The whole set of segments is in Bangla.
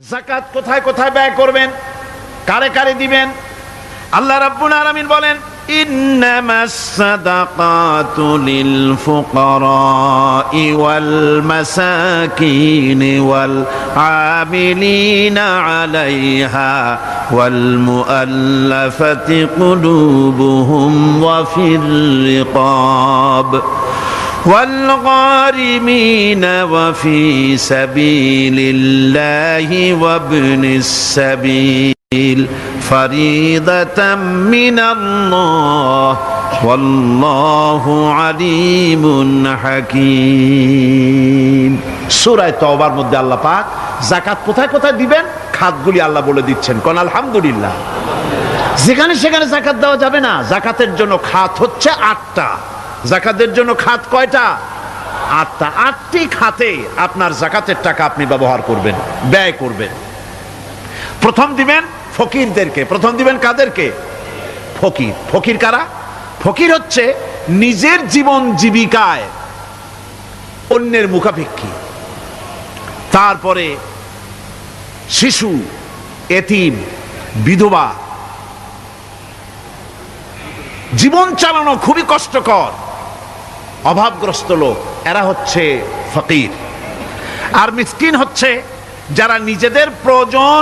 যাকাত কোথায় কোথায় ব্যয় করবেন, কারে কারে দিবেন? আল্লাহ রাব্বুল আলামিন বলেন, ইন্নামাস সাদাকাতু লিল ফুকারাই ওয়াল মাসাকিন ওয়াল আমিলিনা আলাইহা ওয়াল মুআল্লাফাতি কুলুবুহুম ওয়া ফির রিকাব والغارمين وفي سبيل الله وابن السبيل فريضة من الله والله عليم حكيم। সূরা তাওবার মধ্যে আল্লাহ পাক যাকাত কোথায় কোথায় দিবেন খাতগুলি আল্লাহ বলে দিচ্ছেন। কোন আলহামদুলিল্লাহ। যেখানে সেখানে যাকাত দেওয়া যাবে না। যাকাতের জন্য খাত হচ্ছে 8টা। যাকাতের জন্য খাত কয়টা? 8টা। 8টি খাতে আপনার যাকাতের টাকা আপনি ব্যবহার করবেন, ব্যয় করবেন। প্রথম দিবেন ফকিরদেরকে। প্রথম দিবেন কাদেরকে? ফকির। ফকির কারা? ফকির হচ্ছে নিজের জীবন জীবিকায় অন্যের মুখাপেক্ষী, তারপরে শিশু, এতিম, বিধবা, জীবন চালানো খুবই কষ্টকর, অভাবগ্রস্ত লোক, এরা হচ্ছে ফকির। আর মিসকিন হচ্ছে যারা নিজেদের প্রয়োজন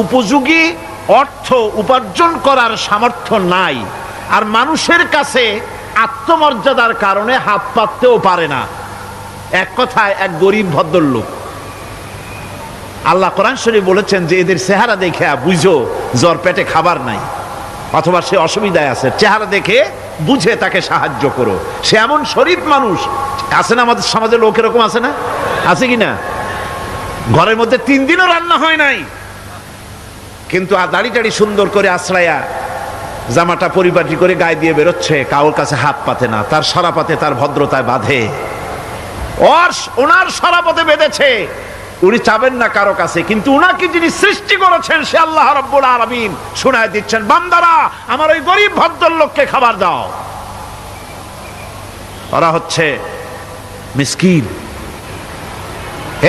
উপযোগী অর্থ উপার্জন করার সামর্থ্য নাই, আর মানুষের কাছে আত্মমর্যাদার কারণে হাত পাততেও পারে না। এক কথায় এক গরিব ভদ্রলোক। আল্লাহ কোরআন শরীফ বলেছেন যে এদের চেহারা দেখে বুঝো জ্বর পেটে খাবার নাই, অথবা সে অসুবিধায় আছে, চেহারা দেখে বুঝে তাকে সাহায্য করো। সে এমন শরীফ মানুষ আছে না আমাদের সমাজে? লোক এরকম আছে না? আছে কি না? ঘরের মধ্যে 3 দিনও রান্না হয় নাই, কিন্তু দাড়ি টাড়ি সুন্দর করে আশ্রয়া জামাটা পরিপাটি করে গায়ে দিয়ে বেরোচ্ছে, কারোর কাছে হাত পাতে না, তার সরাপাতে তার ভদ্রতায় বাঁধে। ওনার সরাপথে বেঁধেছে, উনি চাবেন না কারো কাছে, কিন্তু উনাকে যিনি সৃষ্টি করেছেন সে আল্লাহ রাব্বুল আলামিন শোনায় দিচ্ছেন, বান্দারা আমার ওই গরিব ভদ্রলোককে খাবার দাও। ওরা হচ্ছে মিসকিন।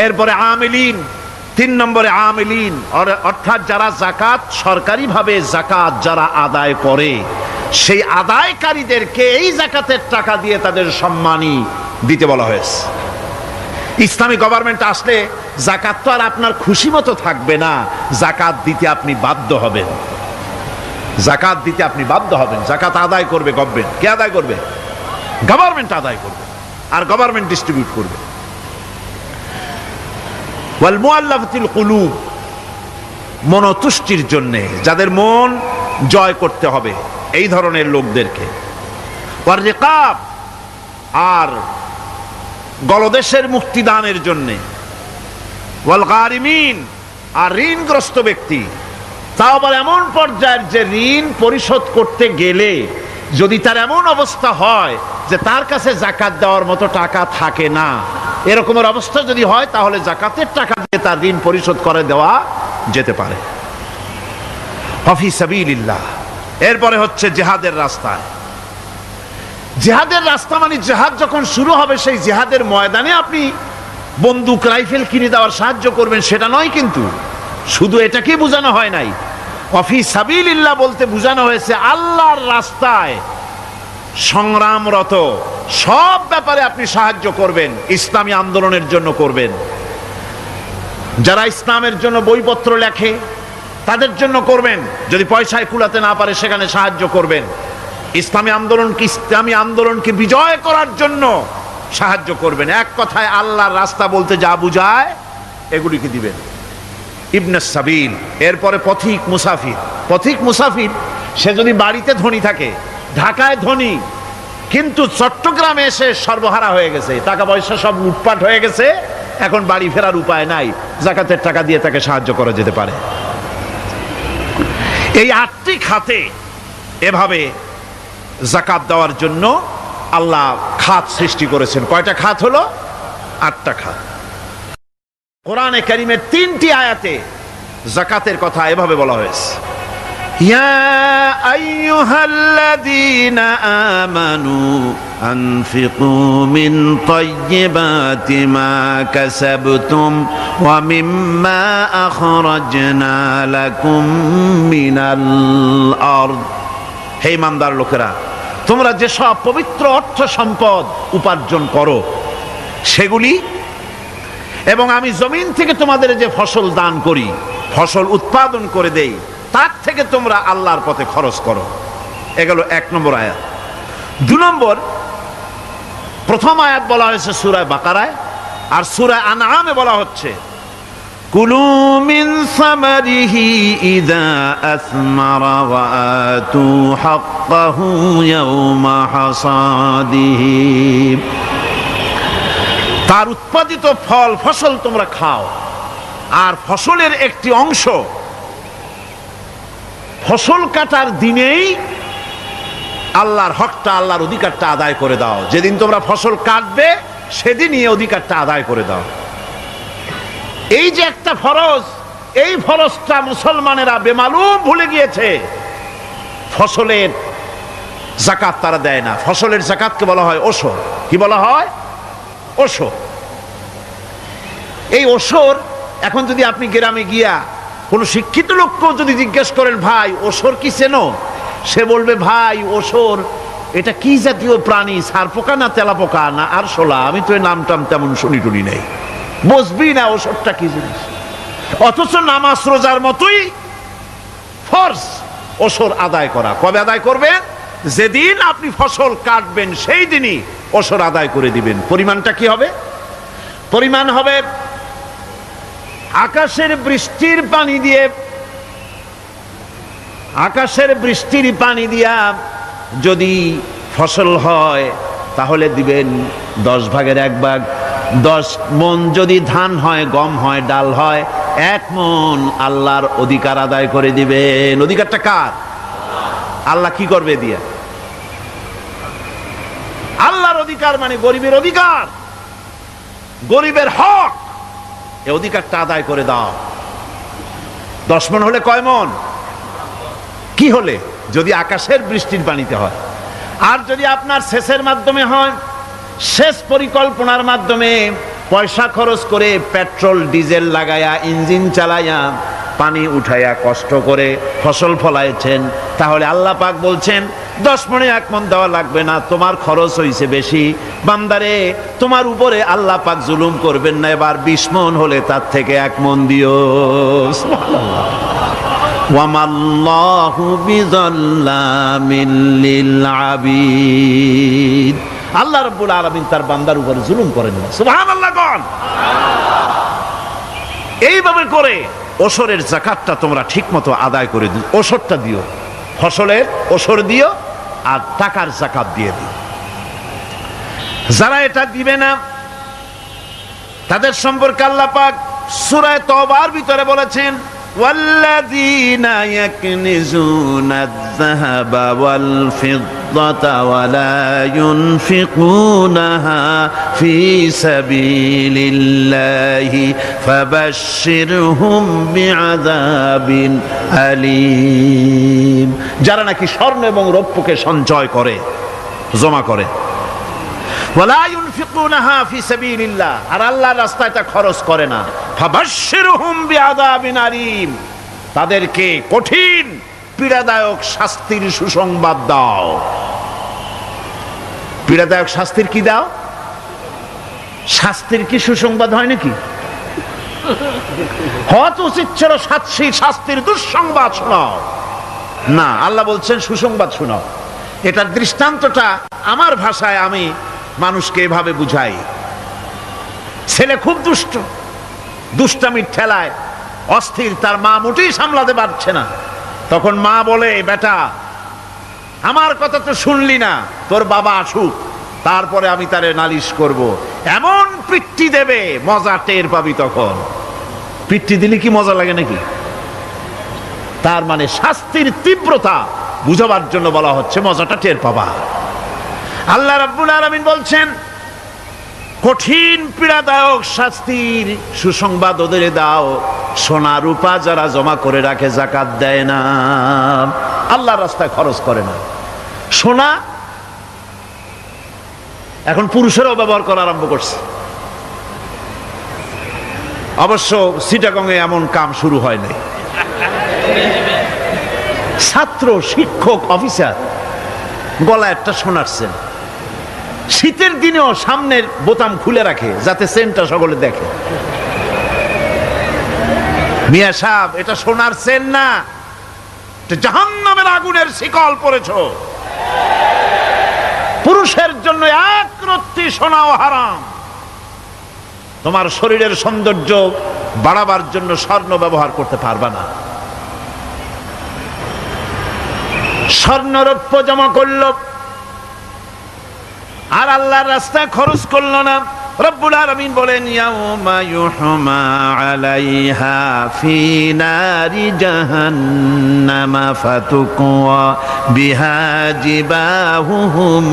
এরপরে আমিলিন, 3 নম্বরে আমিলিন, অর্থাৎ যারা যাকাত সরকারিভাবে যাকাত যারা আদায় করে সেই আদায়কারীদেরকে এই যাকাতের টাকা দিয়ে তাদের সম্মানী দিতে বলা হয়েছে। ইসলামী গভর্নমেন্ট আসলে যাকাত তো আর আপনার খুশি মতো থাকবে না, যাকাত দিতে আপনি বাধ্য হবেন। যাকাত দিতে আপনি বাধ্য হবেন। যাকাত আদায় করবে গভর্নমেন্ট। কে আদায় করবে? গভর্নমেন্ট আদায় করবে, আর গভর্নমেন্ট ডিস্ট্রিবিউট করবে। ওয়াল মুআল্লাফাতিল কুলুব, মনতুষ্টির জন্য, যাদের মন জয় করতে হবে এই ধরনের লোকদেরকে। ওয়ার রিকাব, আর গলদেশের মুক্তিদানের জন্য। ওয়াল গারিমিন, আর ঋণগ্রস্ত ব্যক্তি, তাও আবার এমন পর্যায়ের যে ঋণ পরিশোধ করতে গেলে যদি তার এমন অবস্থা হয় যে তার কাছে যাকাত দেওয়ার মতো টাকা থাকে না, এরকমের অবস্থা যদি হয় তাহলে যাকাতের টাকা দিয়ে তার ঋণ পরিশোধ করে দেওয়া যেতে পারে। ফি সাবিলিল্লাহ। এরপরে হচ্ছে জিহাদের রাস্তায়। জিহাদের রাস্তা মানে জিহাদ যখন শুরু হবে সেই জিহাদের ময়দানে আপনি বন্দুক রাইফেল কিনে দেওয়ার সাহায্য করবেন সেটা নয়, কিন্তু শুধু এটাকে বোঝানো হয় নাই। ফি সাবিলিল্লাহ বলতে বোঝানো হয়েছে আল্লাহর রাস্তায় সংগ্রামরত সব ব্যাপারে আপনি সাহায্য করবেন, ইসলামী আন্দোলনের জন্য করবেন। যারা ইসলামের জন্য বইপত্র লেখে তাদের জন্য করবেন, যদি পয়সায় কুলাতে না পারে সেখানে সাহায্য করবেন। ইসলামী আন্দোলনকে বিজয় করার জন্য সাহায্য করবেন। এক কথায় আল্লাহর রাস্তা বলতে যা বুঝায় এগুলিকে দিবেন। ইবনে সাবিল, এরপরে পথিক মুসাফির। পথিক মুসাফির সে যদি বাড়িতে ধনী থাকে, ঢাকায় ধনী, কিন্তু চট্টগ্রামে এসে সর্বহারা হয়ে গেছে, টাকা পয়সা সব লুটপাট হয়ে গেছে, এখন বাড়ি ফেরার উপায় নাই, যাকাতের টাকা দিয়ে তাকে সাহায্য করা যেতে পারে। এই 8টি খাতে এভাবে যাকাত দেওয়ার জন্য আল্লাহ খাত সৃষ্টি করেছেন। কয়টা খাত হলো? 8টা খাত। কোরআনে কারীমের 3টি আয়াতে যাকাতের কথা এভাবে বলা হয়েছে, ইয়া আইয়ুহাল্লাযীনা আমানু আনফিকু মিন তাইয়্যিবাতি মা কাসাবতুম ওয়া মিম্মা আখরাজনা লাকুম মিনাল আরদ। হে ইমানদার লোকেরা, তোমরা যেসব পবিত্র অর্থ সম্পদ উপার্জন করো সেগুলি, এবং আমি জমিন থেকে তোমাদের যে ফসল দান করি, ফসল উৎপাদন করে দেই, তার থেকে তোমরা আল্লাহর পথে খরচ করো। এগুলো 1 নম্বর আয়াত। 2 নম্বর, প্রথম আয়াত বলা হয়েছে সূরা বাকারায়, আর সূরা আনআমে বলা হচ্ছে কুলু মিন সামারিহি ইযা আসমারা ওয়া আতু হাক্কাহু ইয়াওমা হাসাদিহি। তার উৎপাদিত ফল ফসল তোমরা খাও, আর ফসলের একটি অংশ ফসল কাটার দিনেই আল্লাহর হকটা, আল্লাহর অধিকারটা আদায় করে দাও। যেদিন তোমরা ফসল কাটবে সেদিনই অধিকারটা আদায় করে দাও। এই যে একটা ফরজ, এই ফরজটা মুসলমানেরা বেমালুম ভুলে গিয়েছে। ফসলের যাকাত তারা দেয় না। ফসলের যাকাতকে বলা হয় ওশর। কি বলা হয়? ওশর। এই ওশর, এখন যদি আপনি গ্রামে গিয়া কোন শিক্ষিত লোককেও যদি জিজ্ঞেস করেন, ভাই ওশর কি চেনো? সে বলবে, ভাই ওশর এটা কি জাতীয় প্রাণী, সারপোকা না তেলাপোকা না আরশোলা, আমি তো এই নামটাম তেমন শুনি টুনি নেই, বুঝবি না ওশরটা কি জিনিস। অথচ নামাজ রোজার মতোই ফরজ ওশর আদায় করা। কবে আদায় করবেন? যেদিন আপনি ফসল কাটবেন সেই দিনই ওশর আদায় করে দিবেন। পরিমাণটা কি হবে? পরিমাণ হবে আকাশের বৃষ্টির পানি দিয়ে, আকাশের বৃষ্টির পানি দিয়া যদি ফসল হয় তাহলে দিবেন 10 ভাগের 1 ভাগ। 10 মণ যদি ধান হয়, গম হয়, ডাল হয়, 1 মণ আল্লাহর অধিকার আদায় করে দিবেন। অধিকারটা কার? আল্লাহ কি করবে দিয়া? আল্লাহর অধিকার মানে গরিবের অধিকার, গরিবের হক। এই অধিকারটা আদায় করে দাও। 10 মণ হলে কয় মণ? কি হলে? যদি আকাশের বৃষ্টির পানিতে হয়। আর যদি আপনার সেচের মাধ্যমে হয়, সেচ পরিকল্পনার মাধ্যমে পয়সা খরচ করে পেট্রোল ডিজেল লাগায়া ইঞ্জিন চালায়া পানি উঠাইয়া কষ্ট করে ফসল ফলাইছেন, তাহলে আল্লাহ পাক বলছেন 10 মণে 1 মণ দেওয়া লাগবে না, তোমার খরচ হইছে বেশি। বান্দারে, তোমার উপরে আল্লাহ পাক জুলুম করবেন না, এবার 20 মণ হলে তার থেকে 1 মণ দিও। সুবহানাল্লাহ। ওয়ামাল্লাহু বিযাল্লামিল লিল আবিদ। আল্লাহ রাব্বুল আলামিন তার বান্দার উপরে জুলুম করেন না। সুবহানাল্লাহ। কোন এইভাবে করে ওশরের যাকাতটা তোমরা ঠিকমতো আদায় করে দিও। ওশরটা দিও, ফসলের ওশর দিও, আর টাকার যাকাত দিয়ে দিও। যারা এটা দিবে না তাদের সম্পর্কে আল্লাহ পাক সূরা তওবার ভিতরে বলেছেন, ওয়াল্লাযীনা ইয়াকনিজুনা আয-যাহাবা ওয়াল ফিদ্দাতা ওয়া লা ইউনফিকুনাহা ফী সাবিলিল্লাহি ফাবাশশিরহুম বিআযাবিন আলীম। যারা নাকি স্বর্ণ এবং রৌপ্যকে সঞ্চয় করে, জমা করে, ওয়ালা ইউনফিকুনাহা ফী সাবিলিল্লাহ, আর আল্লাহর রাস্তায় তা খরচ করে না, ফাবাশশিরহুম বিআযাবিন আলীম, তাদেরকে কঠিন পীড়াদায়ক শাস্তির সুসংবাদ দাও। পীড়াদায়ক শাস্তির কি দাও? শাস্তির কি সুসংবাদ হয় নাকি? হত উচিত ছিল শাস্তির দুঃসংবাদ শোনাও না, আল্লাহ বলছেন সুসংবাদ শোনাও। এটার দৃষ্টান্তটা আমার ভাষায় আমি মানুষকে এভাবে বুঝাই। ছেলে খুব দুষ্ট, দুষ্টামির ঠেলায় অস্থির, তার মা মোটেই সামলাতে পারছে না। তখন মা বলে, বেটা আমার কথা তো শুনলি না, তোর বাবা আসুক, তারপরে আমি তারে নালিশ করব। এমন পিট্টি দেবে, মজা টের পাবি। তখন পিট্টি দিলে কি মজা লাগে নাকি? তার মানে শাস্তির তীব্রতা বুঝাবার জন্য বলা হচ্ছে, মজাটা টের পাবা। আল্লাহ রাব্বুল আলামিন বলছেন, কঠিন পীড়াদায়ক শাস্তির সুসংবাদ ওদের দাও। সোনা রূপা যারা জমা করে রাখে, যাকাত দেয় না, আল্লাহর রাস্তায় খরচ করে না। সোনা এখন পুরুষেরাও ব্যবহার করা আরম্ভ করছে। অবশ্য চিটাগংয়ে এমন কাম শুরু হয় নাই। ছাত্র, শিক্ষক, অফিসার গলায় একটা সোনার চেন, শীতের দিনেও সামনের বোতাম খুলে রাখে যাতে চেনটা সকলে দেখে। মিয়া সাহেব, এটা সোনার চেন না, জাহান্নামের আগুনের শিকল পড়েছো। পুরুষের জন্য এক রত্তি সোনাও হারাম। তোমার শরীরের সৌন্দর্য বাড়াবার জন্য স্বর্ণ ব্যবহার করতে পারবা না। স্বর্ণ রৌপ্য জমা করলো আর আল্লাহর রাস্তায় খরচ করলো না। রব্বুল আলামিন বলেন, ইয়াউমা ইউহমা আলাইহা ফি নারি জাহান্নামা ফাতুকওয়া বিহা জিবাহুহুম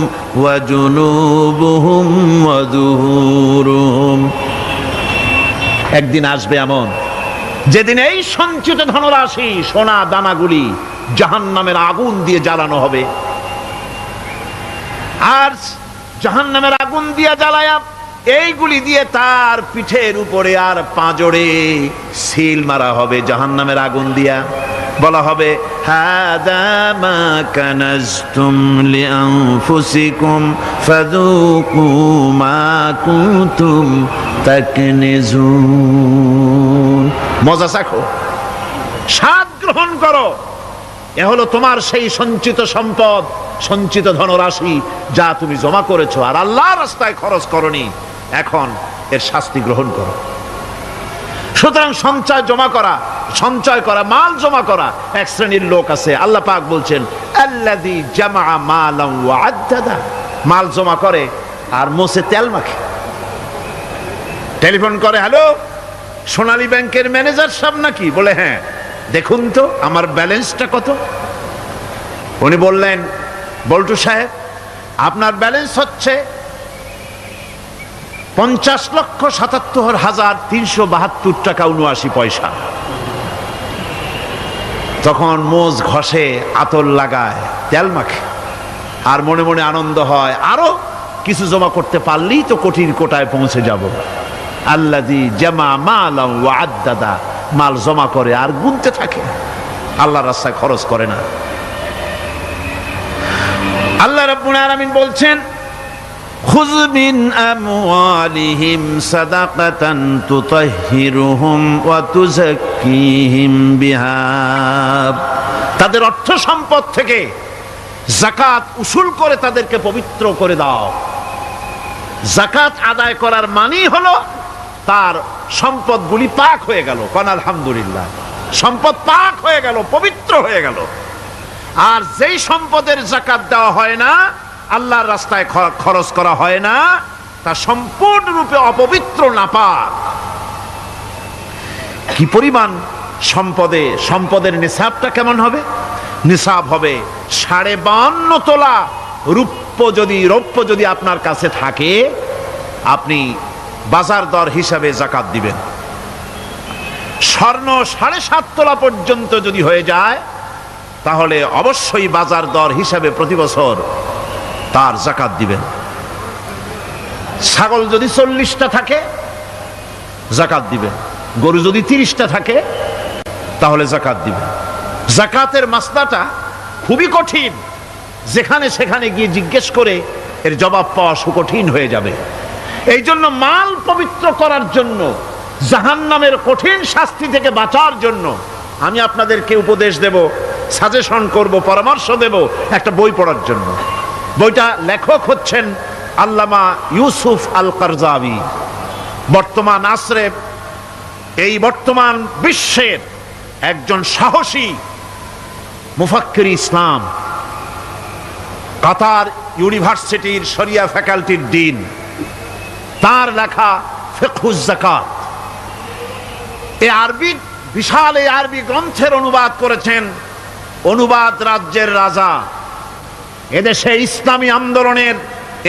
ওয়া জুনুবুহুম ওয়া যুহুরুহুম। একদিন আসবে এমন যেদিন এই সঞ্চিত ধনরাশি, সোনা দানাগুলি জাহান্নামের আগুন দিয়ে জ্বালানো হবে। আর জাহান্নামের আগুন দিয়ে জ্বালায়া এইগুলি দিয়ে তার পিঠের উপরে আর পাঁজরে সিল মারা হবে জাহান্নামের আগুন দিয়া। বলা হবে, হাদা মা কানাজতুম লিআনফুসিকুম ফাযুকু মা কুনতুম তাকনিজুন। মজা চাখো, স্বাদ গ্রহণ করো। এ হলো তোমার সেই সঞ্চিত সম্পদ, সঞ্চিত ধনরাশি যা তুমি জমা করেছো আর আল্লাহর রাস্তায় খরচ করনি। এখন এর শাস্তি গ্রহণ করো। সুতরাং সঞ্চয় করা, মাল জমা করা এক শ্রেণীর লোক আছে। আল্লাহ পাক বলছেন, আল্লাযী জামা মালান ওয়া আদ্দাদা। মাল জমা করে আর মোছে তেল মাখে। টেলিফোন করে, হ্যালো, সোনালী ব্যাংকের ম্যানেজার সাহেব নাকি? বলে, হ্যাঁ, দেখুন তো আমার ব্যালেন্সটা কত। উনি বললেন, বল্টু সাহেব, আপনার ব্যালেন্স হচ্ছে 50,77,372 টাকা 79 পয়সা। তখন মোজ ঘষে, আতর লাগায়, তেল মাখে আর মনে মনে আনন্দ হয়, আরো কিছু জমা করতে পারলেই তো কোটির কোটায় পৌঁছে যাব। আল্লাযী জামা মালান ওয়া আদ্দাদা। মাল জমা করে আর গুনতে থাকে, আল্লাহর রাস্তায় খরচ করে না। আল্লাহ রাব্বুল আলামিন বলছেন, খুয মিন আমওয়ালিহিম সাদাকাতান তুতাহহিরুহুম ওয়া তুযাক্কিহিম বিহা। তাদের অর্থ সম্পদ থেকে যাকাত উসুল করে তাদেরকে পবিত্র করে দাও। যাকাত আদায় করার মানেই হলো তার সম্পদগুলি পাক হয়ে গেল। কোন আলহামদুলিল্লাহ, সম্পদ পাক হয়ে গেল, পবিত্র হয়ে গেল। আর যেই সম্পদের যাকাত দেওয়া হয় না, আল্লাহর রাস্তায় খরচ করা হয় না, তা সম্পূর্ণরূপে অপবিত্র, নাপাক। কি পরিমাণ সম্পদের নিসাবটা কেমন হবে? নিসাব হবে 52.5 তোলা রৌপ্য যদি আপনার কাছে থাকে, আপনি বাজার দর হিসাবে যাকাত দিবেন। স্বর্ণ 7.5 তোলা পর্যন্ত যদি হয়ে যায়, তাহলে অবশ্যই বাজার দর হিসাবে প্রতি বছর তার যাকাত দিবেন। ছাগল যদি 40টা থাকে, যাকাত দিবেন। গরু যদি 30টা থাকে, তাহলে যাকাত দিবেন। যাকাতের মাসলাটা খুবই কঠিন। যেখানে সেখানে গিয়ে জিজ্ঞেস করে এর জবাব পাওয়া সুকঠিন হয়ে যাবে। এই জন্য মাল পবিত্র করার জন্য, জাহান্নামের কঠিন শাস্তি থেকে বাঁচার জন্য আমি আপনাদেরকে উপদেশ দেব, সাজেশন করব, পরামর্শ দেব একটা বই পড়ার জন্য। বইটা লেখক হচ্ছেন আল্লামা ইউসুফ আল কারজাবী। বর্তমান আসরে, এই বর্তমান বিশ্বের একজন সাহসী মুফাক্কির ইসলাম, কাতার ইউনিভার্সিটির শরিয়া ফ্যাকাল্টির ডিন। তার লেখা ফিকহুজ যাকাত, বিশাল এই আরবি গ্রন্থের অনুবাদ করেছেন অনুবাদ রাজ্যের রাজা, এদেশে ইসলামী আন্দোলনের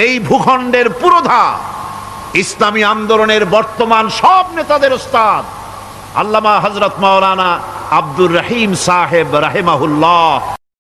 এই ভূখণ্ডের পুরোধা ইসলামী আন্দোলনের বর্তমান সব নেতাদের ওস্তাদ আল্লামা হযরত মাওলানা আব্দুর রহিম সাহেব রাহিমাহুল্লাহ।